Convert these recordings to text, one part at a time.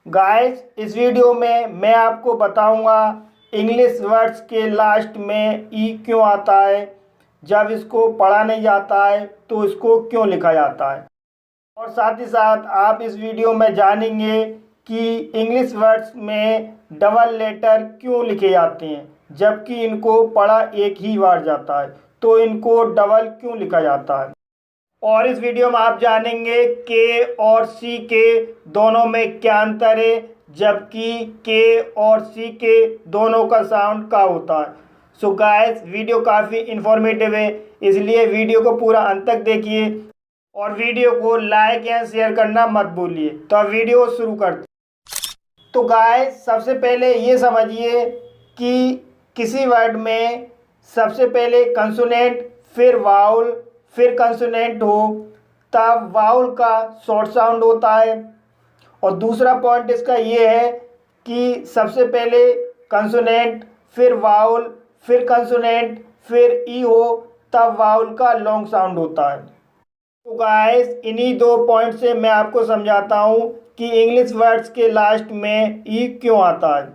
Guys, इस video में मैं आपको बताऊंगा इंग्लिश वर्ड्स के लास्ट में ई क्यों आता है। जब इसको पढ़ा नहीं जाता है तो इसको क्यों लिखा जाता है। और साथ ही साथ आप इस वीडियो में जानेंगे कि इंग्लिश वर्ड्स में डबल लेटर क्यों लिखे जाते हैं, जबकि इनको पढ़ा एक ही बार जाता है, तो इनको डबल क्यों लिखा जाता है। और इस वीडियो में आप जानेंगे के और सी के दोनों में क्या अंतर है, जबकि के और सी के दोनों का साउंड का होता है। सो गाइस, वीडियो काफ़ी इंफॉर्मेटिव है, इसलिए वीडियो को पूरा अंत तक देखिए और वीडियो को लाइक या शेयर करना मत भूलिए। तो अब वीडियो शुरू करते हैं। तो गाइस, सबसे पहले ये समझिए कि किसी वर्ड में सबसे पहले कंसोनेंट फिर वाउल फिर कंसोनेंट हो तब वाउल का शॉर्ट साउंड होता है। और दूसरा पॉइंट इसका ये है कि सबसे पहले कंसोनेंट फिर वाउल फिर कंसोनेंट फिर ई हो तब वाउल का लॉन्ग साउंड होता है। तो गाइस, इन्हीं दो पॉइंट से मैं आपको समझाता हूँ कि इंग्लिश वर्ड्स के लास्ट में ई क्यों आता है।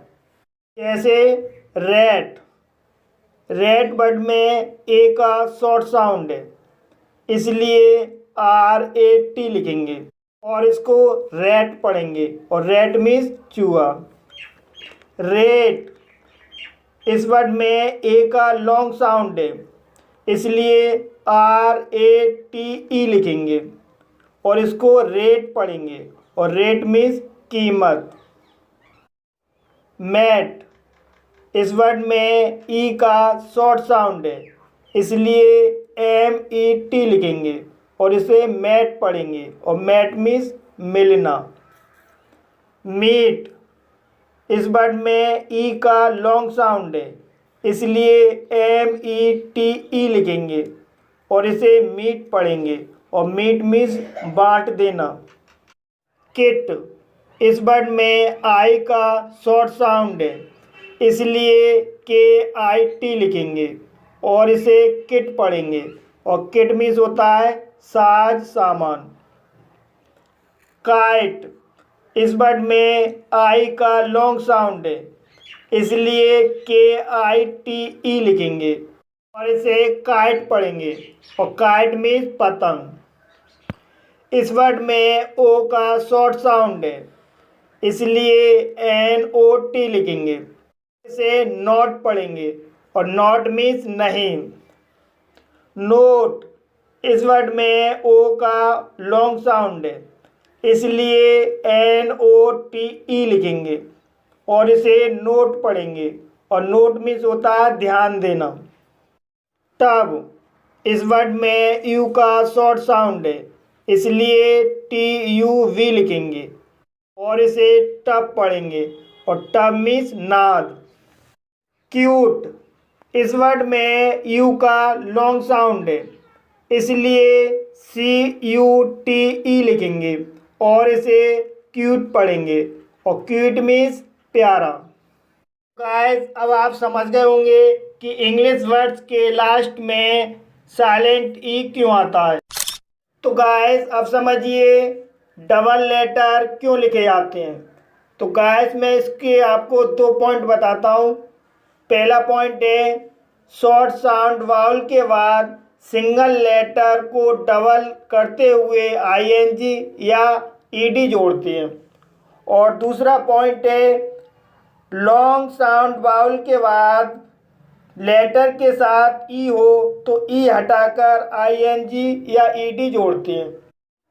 जैसे रेट, रेट वर्ड में ए का शॉर्ट साउंड है, इसलिए RAT लिखेंगे और इसको रेट पढ़ेंगे, और रेट मीन्स चूहा। रेट, इस वर्ड में ए का लॉन्ग साउंड है, इसलिए RATE लिखेंगे और इसको रेट पढ़ेंगे, और रेट मीन्स कीमत। मैट, इस वर्ड में ई का शॉर्ट साउंड है, इसलिए MET लिखेंगे और इसे मैट पढ़ेंगे, और मैट मीन्स मिलना। मीट, इस वर्ड में ई का लॉन्ग साउंड है, इसलिए METE लिखेंगे और इसे मीट पढ़ेंगे, और मीट मीन्स बांट देना। किट, इस वर्ड में आई का शॉर्ट साउंड है, इसलिए KIT लिखेंगे और इसे किट पढ़ेंगे, और किट मीन्स होता है साज सामान। काइट, इस वर्ड में आई का लॉन्ग साउंड है, इसलिए KITE लिखेंगे और इसे काइट पढ़ेंगे, और काइट मीन्स पतंग। इस वर्ड में ओ का शॉर्ट साउंड है, इसलिए NOT लिखेंगे, इसे नॉट पढ़ेंगे, और नॉट मीन्स नहीं। नोट, इस वर्ड में ओ का लॉन्ग साउंड है, इसलिए NOTE लिखेंगे और इसे नोट पढ़ेंगे, और नोट मीन्स होता है ध्यान देना। टब, इस वर्ड में यू का शॉर्ट साउंड है, इसलिए TUV लिखेंगे और इसे टब पढ़ेंगे, और टब मीन्स नाद। क्यूट, इस वर्ड में यू का लॉन्ग साउंड है, इसलिए CUTE लिखेंगे और इसे क्यूट पढ़ेंगे, और क्यूट मीन्स प्यारा। गाइस, अब आप समझ गए होंगे कि इंग्लिश वर्ड्स के लास्ट में साइलेंट ई क्यों आता है। तो गाइस, अब समझिए डबल लेटर क्यों लिखे जाते हैं। तो गाइस, मैं इसके आपको दो पॉइंट बताता हूँ। पहला पॉइंट है, शॉर्ट साउंड वाउल के बाद सिंगल लेटर को डबल करते हुए ING या ED जोड़ते हैं। और दूसरा पॉइंट है, लॉन्ग साउंड वाउल के बाद लेटर के साथ ई हो तो ई हटाकर ING या ED जोड़ते हैं।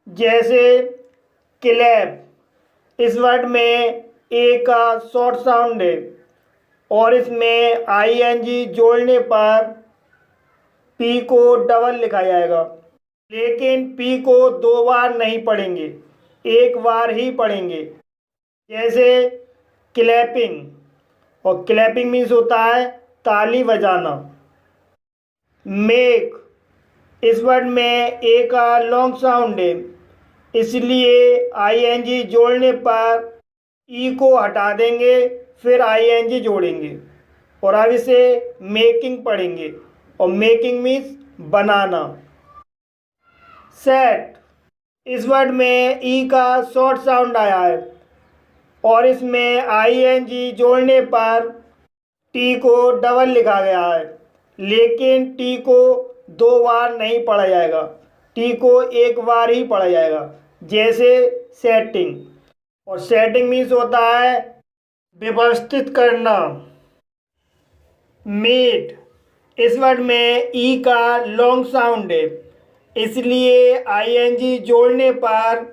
जैसे क्लैप, इस वर्ड में ए का शॉर्ट साउंड है और इसमें ING जोड़ने पर P को डबल लिखा जाएगा, लेकिन P को दो बार नहीं पढ़ेंगे, एक बार ही पढ़ेंगे। जैसे क्लैपिंग, और क्लैपिंग मीन्स होता है ताली बजाना। मेक, इस वर्ड में ए का लॉन्ग साउंड है, इसलिए ING जोड़ने पर ई को हटा देंगे, फिर ING जोड़ेंगे, और अब इसे मेकिंग पढ़ेंगे, और मेकिंग मीन्स बनाना। सेट, इस वर्ड में ई का शॉर्ट साउंड आया है, और इसमें ING जोड़ने पर टी को डबल लिखा गया है, लेकिन टी को 2 बार नहीं पढ़ा जाएगा, टी को एक बार ही पढ़ा जाएगा। जैसे सेटिंग, और सेटिंग मीन्स होता है व्यवस्थित करना। मीट, इस वर्ड में ई का लॉन्ग साउंड है, इसलिए ING जोड़ने पर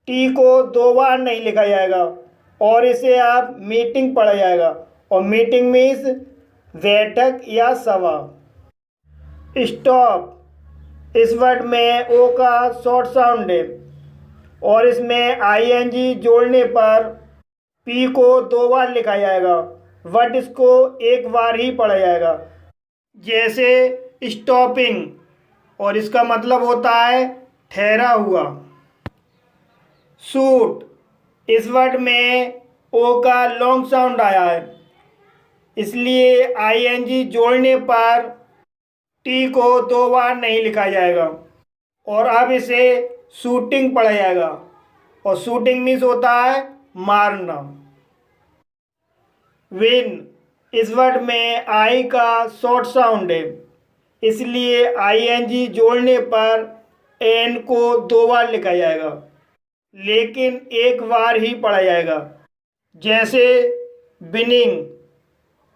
टी को 2 बार नहीं लिखा जाएगा और इसे आप मीटिंग पढ़ा जाएगा। और मीटिंग मीन्स बैठक या सभा। स्टॉप, इस वर्ड में ओ का शॉर्ट साउंड है और इसमें ING जोड़ने पर पी को 2 बार लिखा जाएगा, बट इसको एक बार ही पढ़ा जाएगा। जैसे स्टॉपिंग, और इसका मतलब होता है ठहरा हुआ। शूट, इस वर्ड में ओ का लॉन्ग साउंड आया है, इसलिए ING जोड़ने पर टी को 2 बार नहीं लिखा जाएगा और अब इसे शूटिंग पढ़ा जाएगा। और शूटिंग मीन्स होता है मारना। विन, इस वर्ड में आई का शॉर्ट साउंड है, इसलिए ING जोड़ने पर एन को 2 बार लिखा जाएगा, लेकिन एक बार ही पढ़ा जाएगा। जैसे विनिंग,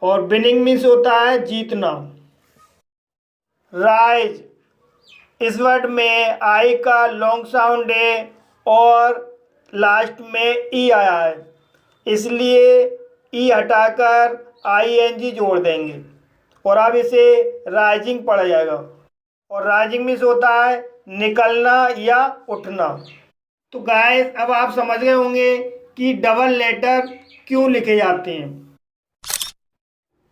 और विनिंग मीन्स होता है जीतना। राइज, इस वर्ड में आई का लॉन्ग साउंड है और लास्ट में ई आया है, इसलिए ई हटाकर ING जोड़ देंगे और अब इसे राइजिंग पढ़ा जाएगा। और राइजिंग मीन्स होता है निकलना या उठना। तो गाइस, अब आप समझ गए होंगे कि डबल लेटर क्यों लिखे जाते हैं।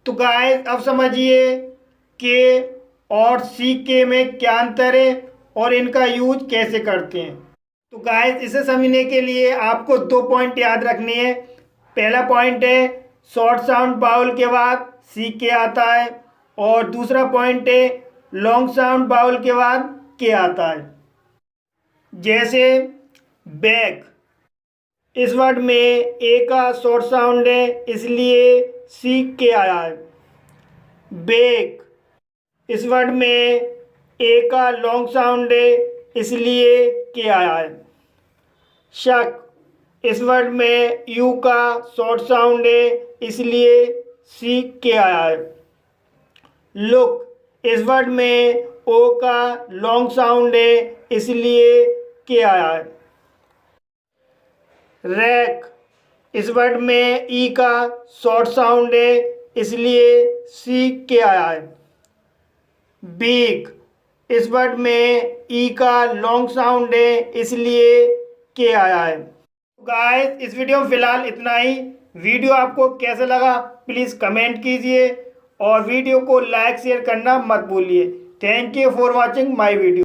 तो गाइस, अब समझिए के और CK में क्या अंतर है और इनका यूज कैसे करते हैं। तो गाइस, इसे समझने के लिए आपको 2 पॉइंट याद रखने हैं। पहला पॉइंट है शॉर्ट साउंड बाउल के बाद CK आता है, और दूसरा पॉइंट है लॉन्ग साउंड बाउल के बाद K आता है। जैसे बैक, इस वर्ड में ए का शॉर्ट साउंड है, इसलिए CK आया है। बेक, इस वर्ड में ए का लॉन्ग साउंड है, इसलिए K आया है। शक, इस वर्ड में यू का शॉर्ट साउंड है, इसलिए CK आया है। लुक, इस वर्ड में ओ का लॉन्ग साउंड है, इसलिए K आया है। रैक, इस वर्ड में ई का शॉर्ट साउंड है, इसलिए CK आया है। बीक, इस वर्ड में ई का लॉन्ग साउंड है, इसलिए K आया है। गाइस, इस वीडियो में फ़िलहाल इतना ही। वीडियो आपको कैसा लगा प्लीज़ कमेंट कीजिए और वीडियो को लाइक शेयर करना मत भूलिए। Thank you for watching my video.